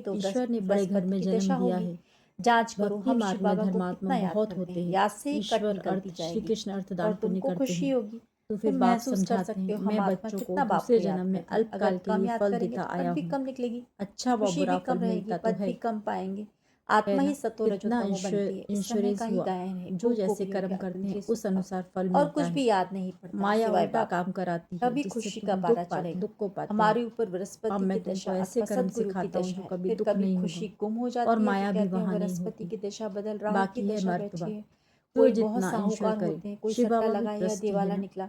करेंगे तो ईश्वर ने बड़े घर बृहस्पति में की जन्म दशा दिया होगी। है। जांच करो, भक्ति हम मार्ग शिव में बाबा को धर्मात्मा कितना याद बहुत करते होते हैं। हैं। याद से ही कट ईश्वर निकलती अर्थ श्री जाएगी कृष्ण अर्थ और दान पुण्य तुमको करते खुशी हैं। होगी। तो तुम फिर बाप महसूस कर समझाते सकते हैं, हो हम मैं आत्मा बच्चों को कितना बाप दूसरे को याद जन्म में करते हैं। अगर अल्पकाल के कम लिए याद फल करेंगे देता तो आया पद भी हूँ। कम निकलेगी, अच्छा व खुशी बुरा भी फल कम रहेगी, मिलता तो पद भी है। कम पाएंगे। है आत्मा ना। ही सतो कितना रजोतमो बनती है। इस समय का इंश्योरेंस ही हुआ। गायन है, जो भोग जैसे गोपियों के कर्म करते हैं अंतरे उस सुख का। अनुसार फल और मिलता कुछ है। भी याद नहीं पड़ता माया सिवाय उल्टा बाबा काम के। कराती है, तभी जिससे खुशी का तुम पारा चढ़ेगा। दुख को पाते हो। हमारे ऊपर अब बृहस्पति की मैं दशा तुमको ऐसे अथवा कर्म सदगुरु की सिखाता हूँ जो दशा है। कभी फिर दुख कभी नहीं खुशी होगा गुम हो और जाती है तो माया भी कहते हैं वहाँ नहीं बृहस्पति होती। की दशा बदल, राहु की बाकी है दशा बैठी मर्तबा। है। जो कोई बहुत जितना इंश्योर साहूकार करे। होते हैं, कोई शिव सट्टा बाबा भी लगाया या ट्रस्टी है दिवाला ना। निकला।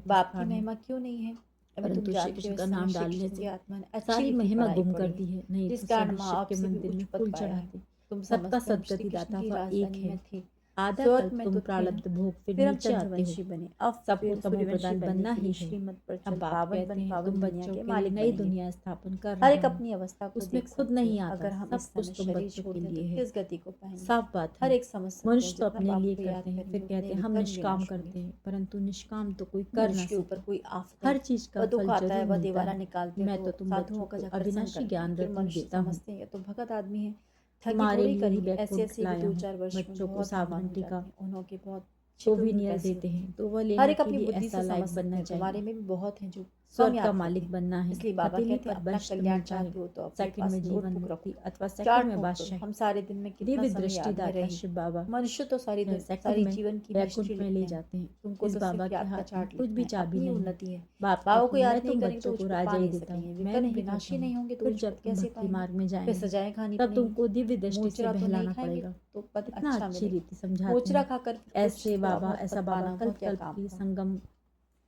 तीर्थ बाप की स्थान है, महिमा क्यों नहीं है? अभी तुम परंतु श्री जानते हो कृष्ण इस का समय नाम श्री डालने कृष्ण की से आत्मा ने अच्छी सारी लिखी महिमा पढ़ाई गुम कर पढ़ी है, दी है। नहीं जिस तो कारण सभी माँ शिव के आपसे भी मंदिर उच्च में पद फूल पाया है। चढ़ाते। तुम सबका समझते हो हम श्री सदगति कृष्ण दाता की तो एक राजधानी है। में थे, आधा स्वर्ग कल्प में तुम तो थे ना, प्रारब्ध भोग फिर फिर अब नीचे आते हो। चंद्रवंशी बने, अब सबको फिर प्रभु सूर्यवंशी प्रदान बनने बनना के ही लिए है। श्रीमत पर अब चल बाप पावन कहते बन हैं पावन तुम दुनिया बच्चों के के लिए मालिक नई बनेंगे। दुनिया स्थापन कर हर रहा एक हूँ। अपनी अवस्था को उसमें देख खुद सकते हो। नहीं आता, अगर हम सब इस कुछ समय तुम शरीर बच्चों छोड़ के दें तो लिए है। किस गति को पाएंगे? साफ बात हर है। एक समझ सकते हैं, मनुष्य तो जितना अपने बाप लिए को याद करते हैं, फिर करेंगे कहते उतने हैं हम विकर्ण निष्काम विनाश होंगे। करते हैं, परंतु निष्काम तो कोई कर ना मनुष्य के ऊपर सके। कोई आफतें हर चीज का व दुख फल आता है, जरूर वह मिलता दीवारा है। निकालते मैं तो तो तुम साधुओं बच्चों का को जाकर संग अविनाशी करते हैं। ज्ञान फिर रत्न मनुष्य देता हूँ। समझते हैं ये तो भगत आदमी है, ठगी तुम्हारे थोड़ी लिए ही करेंगे। ऐसे बैकुंठ ऐसे भी लाया दो हूँ। चार वर्ष में बच्चों को बहुत धनवान सावरण हो टीका जाते हैं। उन्हों के बहुत छिपे हुए सोविनियर पैसे देते होते हैं, हैं। तो वह हर लेने एक के अपनी लिए बुद्धि ऐसा से लायक समझ सकते बनना हैं, तुम्हारे चाहिए। में भी बहुत हैं जो कम स्वर्ग का याद करते मालिक हैं। बनना है। इसलिए बाबा हथेली कहते पर हैं अपना अभ्यस्त कल्याण मिलता है, चाहते हो तो अपने सेकंड पास में जीवन नोटबुक मुक्ति रखो, अथवा सेकंड चार्ट में नोट करो। बादशाही। हम सारे दिन में कितना दिव्य समय दृष्टि याद में दाता रहे। शिव बाबा मनुष्य तो सेकंड सारी में जीवन की बैकुंठ हिस्ट्री में लिखते ले हैं, जाते हैं। तुमको इस तो बाबा सिर्फ के याद का हाथ में चार्ट कुछ लिखना भी है। चाबी अपनी नहीं। उन्नति है। बाप बाबा कहते को हैं याद मैं नहीं तुम करेंगे तो बच्चों कुछ को पा राजा ही नहीं देता हूँ, सकेंगे, मैं विकर्ण नहीं करता विनाशी हूँ। नहीं होंगे तो फिर ऊंच जब पद तुम कैसे भक्ति पाएंगे? मार्ग में फिर जाएंगे, सजाएं खानी तब पड़ेंगी। तुमको दिव्य दृष्टि से मोचरा तो नहीं बहलाना खाएंगे पड़ेगा। तो पद कितना अच्छा अच्छी मिलेगा। रीति समझाते मोचरा हैं। खाकर कुछ ऐसे थोड़ा बाबा बहुत ऐसा पद बाबा पाना हुआ कल्प क्या कल्प काम की का? संगम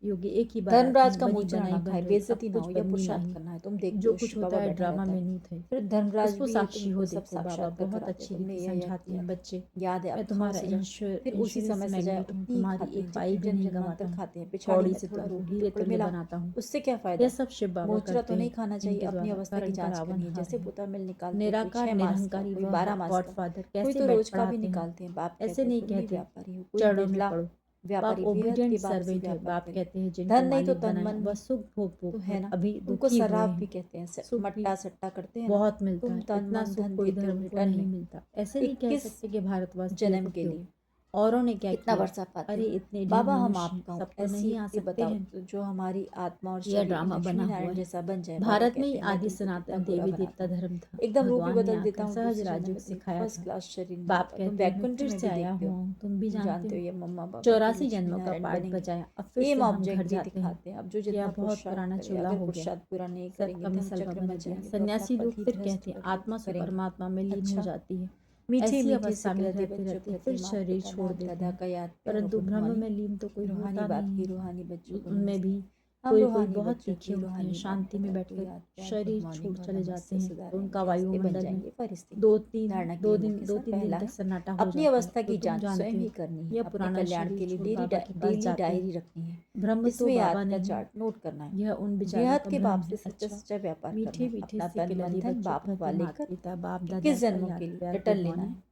योगी एक ही बार आते धर्मराज हैं, का बनी मूर्छना बनाई ना बन खाए, रही, अब बेइज्जती ना कुछ हो, या बननी पुरुषार्थ नहीं। करना है। तुम देखते जो हो कुछ शिव होता बाबा है बैठा ड्रामा रहता में है। नहीं थे। फिर धर्मराज उसको भी साक्षी हो तुमको सब देखो, बाबा साक्षात्कार बहुत कराते, अच्छी तुमने रीति यह समझाते किया हैं था, बच्चे। याद है, मैं अब खाओ तुम्हारा सजा। फिर उसी इंश्योरेंस समय सजाए मैग्नेट हूँ, उतनी ही तुम्हारी खाते एक हैं पाई जितनी भी जन्म नहीं जन्मांतर गंवाता हूँ। खाते हैं। पिछाड़ी कौड़ी में से थोड़ा तुमको रोटी हीरे टुकड़े तुल्य मिला, बनाता हूँ। उससे क्या यह फायदा। सब शिव बाबा मोचरा तो करते नहीं हैं। खाना चाहिए। इनके अपनी द्वारा अवस्था की कारण का जांच रावण करनी है। हारे जैसे हैं। पोता मिल निकालते हैं, कोई निराकार 6 मास का, निरहंकारी कोई वह 12 मास का, गॉडफादर कोई कैसे तो रोज का भी पढ़ाते हैं। निकालते हैं। बाप ऐसे कहते हैं नहीं तुम भी कहते व्यापारी हो, कोई चरणों में निर्ला पढ़ो। बाप व्यापारी बेहद ओबीडियंट के बाप से सर्वेंट है। व्यापार बाप करे। कहते हैं जिनको धन नहीं तो मालिक तन बनाए मन वह सुख भोग तो भोग है कर ना। अभी उनको दुखी हुए शराब भी हैं। कहते हैं, सुख भी मट्टा सट्टा करते हैं ना। बहुत मिलता तुम है, तन इतना मन सुख धन कोई देते हो धर्म को रिटर्न नहीं में मिलता। ऐसे नहीं कह 21 सकते कि भारतवासियों जन्म को के क्यों, लिए औरों ने क्या कितना किया। वर्षा पाते अरे हो। इतने ढेर बाबा हम मनुष्य हैं, आपका हूँ, सब तो ऐसी नहीं आ युक्ति सकते बताओ हैं। तो जो हमारी आत्मा और यह शरीर ड्रामा लक्ष्मी बना हुआ नारायण है। जैसा बन जाए। बाबा भारत में ही कहते हैं मैं आदि तुमको कितना सनातन गोरा देवी बनाता देवता हूँ, धर्म था। एकदम रूप भी भगवान ने बदल देता आकर हूँ। सहज दूसरे जन्म राजयोग में तुम्हें सिखाया फर्स्ट था। क्लास शरीर बाप मिलेगा। तुम कहते हैं वैकुंठ मिट्टी में से भी आया देखते हो, हुआ हूँ, तुम भी तुम जानते जानते हो। हो ये मम्मा पापा फिर 84 लक्ष्मी जन्मों का नारायण पाठ बनेंगे। बचाया, अब फिर एम से हम घर ऑब्जेक्ट भी जाते हैं। दिखाते हैं। अब जो यह जितना बहुत पुरुषार्थ पुराना करे, चोला अगर हो गया, पुरुषार्थ पूरा नहीं करेंगे सबका तो हम मसलबा चक्र बन में गया। जाएंगे। तो अपना सन्यासी फल लोग ही फिर गृहस्थ कहते हैं व्रत आत्मा से करेंगे। परमात्मा में लीन हो अच्छा, जाती है। मीठे ऐसी मीठे से अवस्था में कहते रहते बच्चों रहते फिर प्रति मात शरीर पिता छोड़ बाप देते दादा हैं। का याद प्यारों परंतु को ब्रह्म ध्वनि। में लीन तो कोई रूहानी होता बाप नहीं की है। रूहानी बच्चों को उनमें नमस्ते। भी हम कोई कोई रूहानी बहुत बच्चों तीखे की होते हैं, रूहानी बाप शांति में दादा को बैठकर याद प्यार गुड शरीर छोड़ मॉर्निंग और चले जाते नमस्ते हैं, तो सुधारेंगे, उनका गृहस्थ बन वायुमंडल में जाएंगे फरिश्ते। दो तीन धारणा के दो नियमों दिन के दो साथ तीन दिन पहला तक है सन्नाटा हो अपनी जाता है। अवस्था तो की तुम जांच जानते स्वयं ही हो करनी है। यह अपने पुराना कल्याण शरीर के लिए छोड़ बाबा के पास डेली जाते हैं। डायरी रखनी है। ब्रह्म तो इसमें याद बाबा का नहीं, चार्ट नोट करना है। यह उन बेचारों गृहस्थ का के भ्रम बाप है। से सच्चा अच्छा, सच्चा व्यापार करना मीठे है। मीठे अपना तन सिके मन लगे धन बच्चों बाप प्रति हवाले माता कर पिता बाप दादा 21 का जन्मों के याद लिए प्यार रिटर्न गुड लेना मॉर्निंग। है।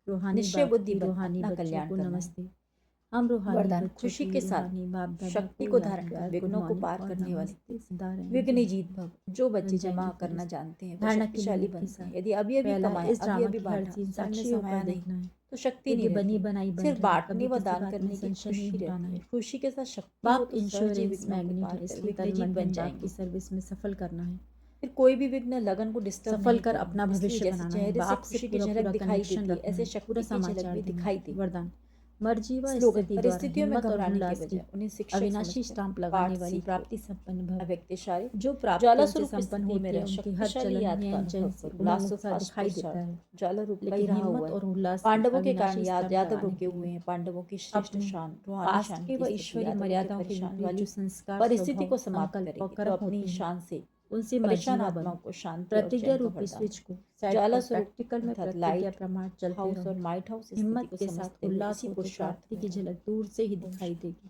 रूहानी निश्चय बाप बुद्धि की बन रूहानी अपना बच्चों कल्याण को करना है। नमस्ते। हम रूहानी वरदान बच्चों खुशी की के साथ रूहानी बाप दादा शक्ति को को याद धारण कर प्यार गुड विघ्नों को मॉर्निंग पार और करने वाले नमस्ते सदा विघ्न रहेंगे। जीत भव। जो बच्चे बन जमा जाएंगे करना फरिश्ते। जानते हैं वो धारणा के शक्तिशाली नियमों के बनते हैं। साथ यदि अभी अभी पहला है, कमाया, इस अभी ड्रामा अभी की हर बांटा, चीज सामने साक्षी होकर समाया नहीं, देखना है। तो शक्ति क्योंकि नहीं बनी रहती। बनाई बन सिर्फ रही, बांटने कभी व किसी दान बात में करने की संशय नहीं खुशी उठाना रहती है। है। खुशी के साथ शक्ति हो बाप तो सहज ही इंश्योरेंस विघ्नों को मैग्नेट पार है, कर इसलिए विघ्न तन जीत मन बन धन बाप की जाएंगे। सर्विस में सफल करना है। फिर कोई भी विघ्न लगन को डिस्टर्ब सफल नहीं कर करेगा। अपना इसलिए भविष्य जैसे बनाना है, चेहरे से बाप से खुशी की पूरा झलक पूरा दिखाई कनेक्शन देती है, रखना ऐसे है, पूरा शक्ति की झलक समाचार भी देना दिखाई है। दे। वरदान मर्जी व स्लोगन स्थिति द्वारा परिस्थितियों में हिम्मत और घबराने के उल्लास की बजाय उन्हें शिक्षक अविनाशी समझकर स्टाम्प पाठ लगाने वाली सीखो। प्राप्ति संपन्न भव। अव्यक्तशाली जो ज्वाला प्राप्तियों से स्वरूप संपन्न स्थिति में होती है रह उनकी हर शक्तिशाली चलन याद का नयन चैन अनुभव से करो। उमंग लास्ट ऑफ उत्साह फास्ट दिखाई देता है। पुरुषार्थ ज्वाला रूप का ही लेकिन रहा हुआ हिम्मत है। और उल्लास की पांडवों के कारण अविनाशी स्तंभ यादव लगाने रुके के हुए लिए हैं। पांडवों की श्रेष्ठ अपने शान रूहानी पास्ट शान के की व स्तुति। ईश्वरीय यादवों के मर्यादाओं के परेशान विपरीत जो वाली संस्कार परिस्थिति स्वभाव को समाप्त संकल्प और करेगी तो कर्म अपनी होते हैं शान से उनसे परेशान मर्जीवा आत्माओं बनो। को शांति और प्रतिज्ञा चैन का रूपी वरदान स्विच है। को सेट ज्वाला कर स्वरूप प्रैक्टिकल में अर्थात प्रतिज्ञा लाइट प्रमाण चलते हाउस रहो। और माइट हाउस स्थिति हिम्मत को के साथ समझते हुए उल्लास इसी हो तो पुरुषार्थ प्राप्ति में की रहो। झलक दूर से ही ओम दिखाई शांति। देगी।